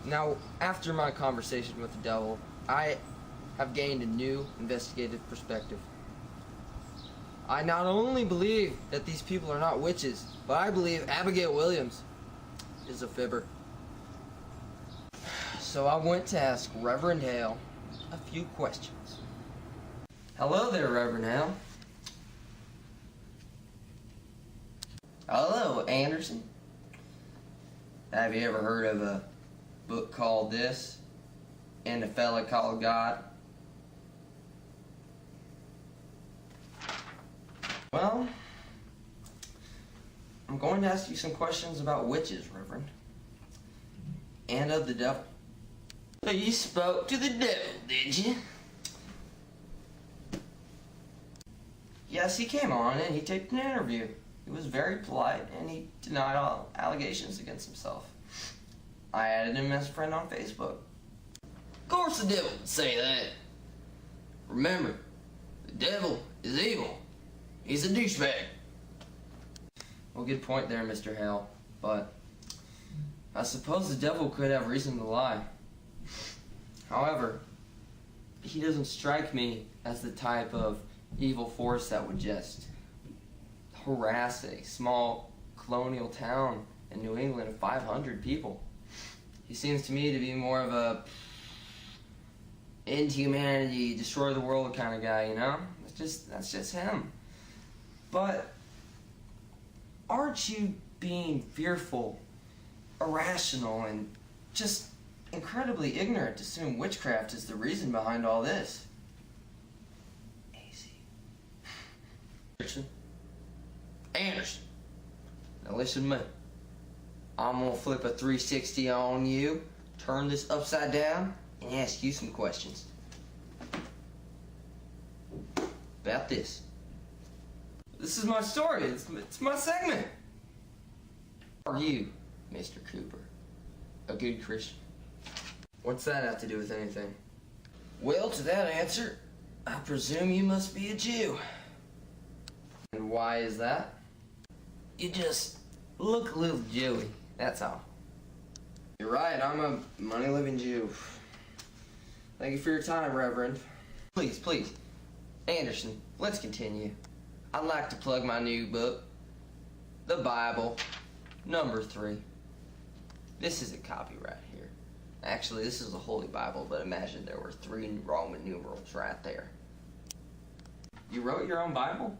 Now, after my conversation with the devil, I have gained a new investigative perspective. I not only believe that these people are not witches, but I believe Abigail Williams is a fibber. So I went to ask Reverend Hale a few questions. Hello there, Reverend Hale. Hello, Anderson. Have you ever heard of a book called this and a fella called God? Well, I'm going to ask you some questions about witches, Reverend, and of the devil. So you spoke to the devil, did you? Yes, he came on and he taped an interview. He was very polite and he denied all allegations against himself. I added him as a friend on Facebook. Of course the devil would say that. Remember, the devil is evil. He's a douchebag. Well, good point there, Mr. Hale, but I suppose the devil could have reason to lie. However, he doesn't strike me as the type of evil force that would just harass a small colonial town in New England of 500 people. He seems to me to be more of a end humanity, destroy the world kind of guy, you know? That's just him. But aren't you being fearful, irrational, and just incredibly ignorant to assume witchcraft is the reason behind all this? Easy. Anderson, now listen to me. I'm gonna flip a 360 on you, turn this upside down, and ask you some questions. About this. This is my story, it's my segment. Are you, Mr. Cooper, a good Christian? What's that have to do with anything? Well, to that answer, I presume you must be a Jew. And why is that? You just look a little Jewy, that's all. You're right, I'm a money-living Jew. Thank you for your time, Reverend. Please, Anderson, let's continue. I'd like to plug my new book, The Bible, number 3. This is a copy right here. Actually, this is the Holy Bible, but imagine there were 3 Roman numerals right there. You wrote your own Bible?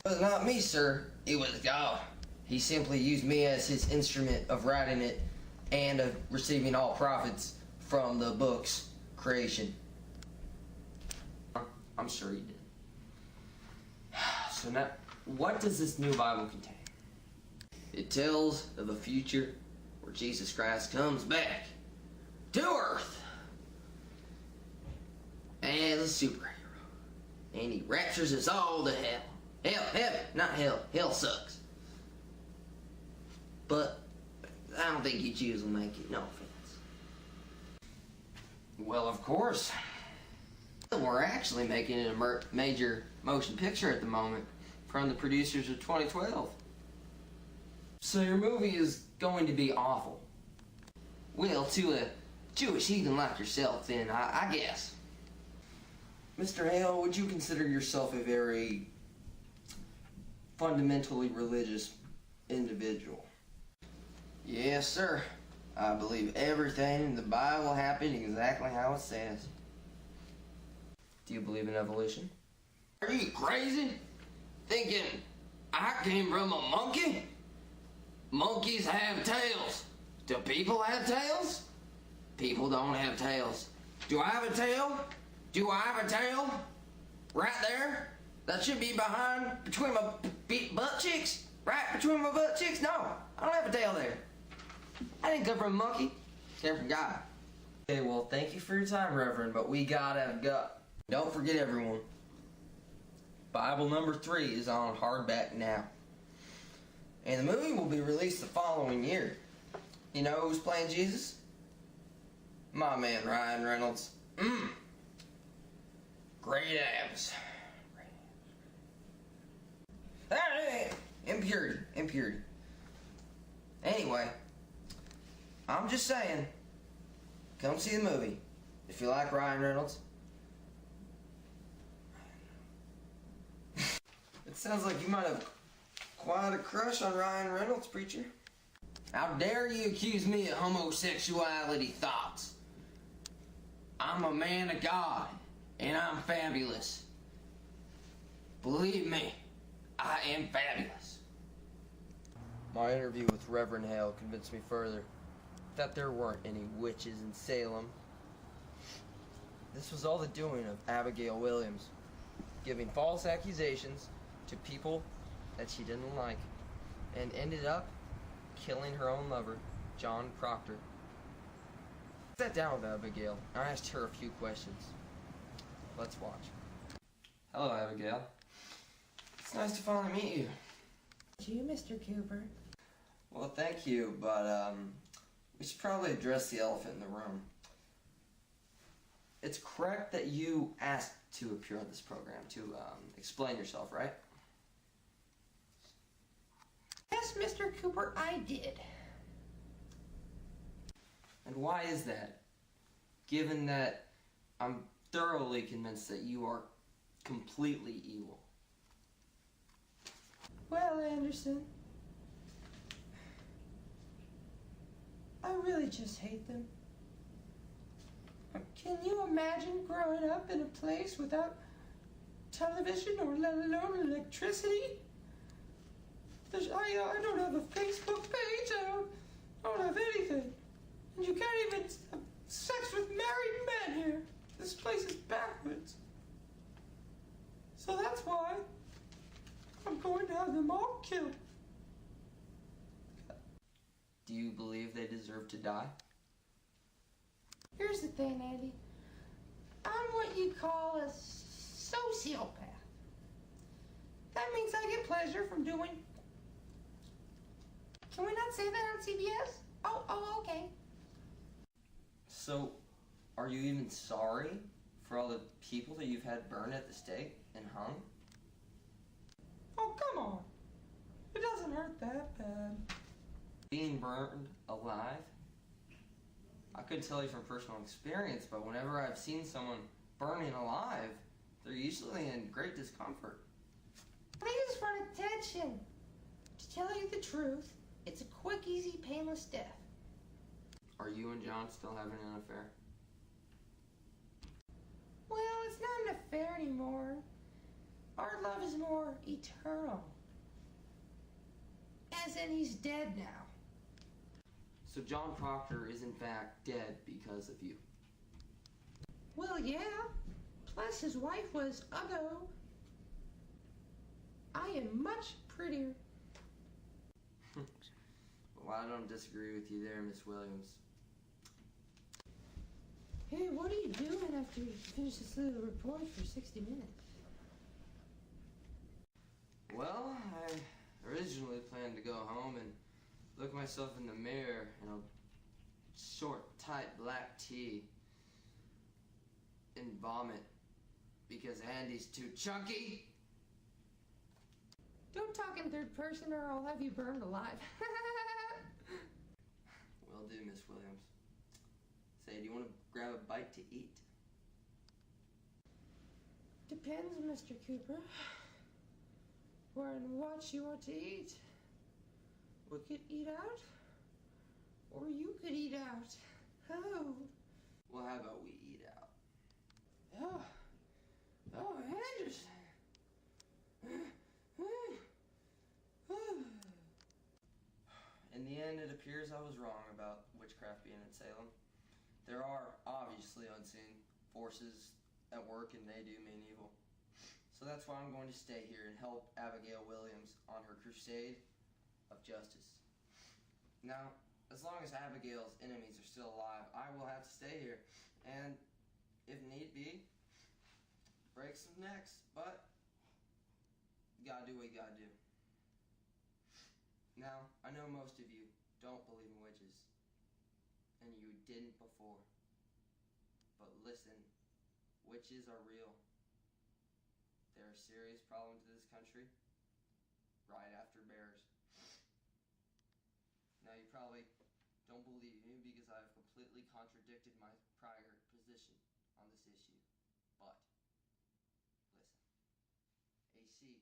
It was not me, sir. It was God. He simply used me as his instrument of writing it and of receiving all profits from the book's creation. I'm sure he did. So now, what does this new Bible contain? It tells of a future where Jesus Christ comes back to Earth as a superhero. And he raptures us all to hell. Heaven, not hell. Hell sucks. But I don't think you Jews will make it, no offense. Well, of course. We're actually making it a major motion picture at the moment from the producers of 2012. So your movie is going to be awful. Well, to a Jewish heathen like yourself, then, I guess. Mr. Hale, would you consider yourself a very fundamentally religious individual? Yes, sir. I believe everything in the Bible happened exactly how it says. Do you believe in evolution? Are you crazy? Thinking I came from a monkey? Monkeys have tails. Do people have tails? People don't have tails. Do I have a tail? Do I have a tail? Right there? That should be between my butt cheeks? Right between my butt cheeks? No, I don't have a tail there. I didn't come from a monkey. I came from God. Okay, well, thank you for your time, Reverend, but we gotta go. Don't forget, everyone. Bible number 3 is on hardback now. And the movie will be released the following year. You know who's playing Jesus? My man, Ryan Reynolds. Great abs. Impurity. Anyway, I'm just saying, come see the movie if you like Ryan Reynolds. It sounds like you might have quite a crush on Ryan Reynolds, preacher. How dare you accuse me of homosexuality thoughts? I'm a man of God, and I'm fabulous. Believe me, I am fabulous. My interview with Reverend Hale convinced me further that there weren't any witches in Salem. This was all the doing of Abigail Williams, giving false accusations to people that she didn't like, and ended up killing her own lover, John Proctor. I sat down with Abigail, and I asked her a few questions. Let's watch. Hello, Abigail. It's nice to finally meet you. You, Mr. Cooper. Well, thank you, but we should probably address the elephant in the room. It's correct that you asked to appear on this program to explain yourself, right? Yes, Mr. Cooper, I did. And why is that? Given that I'm thoroughly convinced that you are completely evil. Well, Anderson, I really just hate them. Can you imagine growing up in a place without television or let alone electricity? I don't have a Facebook page, I don't have anything. And you can't even have sex with married men here. This place is backwards. So that's why I'm going to have them all killed. Do you believe they deserve to die? Here's the thing, Andy. I'm what you call a sociopath. That means I get pleasure from doing... Can we not say that on CBS? Oh, okay. So, are you even sorry for all the people that you've had burned at the stake and hung? Oh, come on. It doesn't hurt that bad. Being burned alive? I could tell you from personal experience, but whenever I've seen someone burning alive, they're usually in great discomfort. They just want attention. To tell you the truth, it's a quick, easy, painless death. Are you and John still having an affair? Well, it's not an affair anymore. Our love is more eternal. As in, he's dead now. So John Proctor is in fact dead because of you. Well, yeah. Plus, his wife was Uggo. I am much prettier. Well, I don't disagree with you there, Miss Williams. Hey, what are you doing after you finish this little report for 60 Minutes? Well, I originally planned to go home and look myself in the mirror in a short, tight black tee and vomit because Andy's too chunky. Don't talk in third person or I'll have you burned alive. Will do, Miss Williams. Say, do you want to grab a bite to eat? Depends, Mr. Cooper. Where and what you want to eat. We could eat out, or you could eat out. Oh. Well, how about we eat out? Oh, Anderson. In the end, it appears I was wrong about witchcraft being in Salem. There are obviously unseen forces at work and they do mean evil. So that's why I'm going to stay here and help Abigail Williams on her crusade of justice. Now, as long as Abigail's enemies are still alive, I will have to stay here and, if need be, break some necks, but you gotta do what you gotta do. Now, I know most of you don't believe in witches, and you didn't before. But listen, witches are real. They're a serious problem to this country, right after bears. Now, you probably don't believe me, I have completely contradicted my prior position on this issue. But, listen. AC,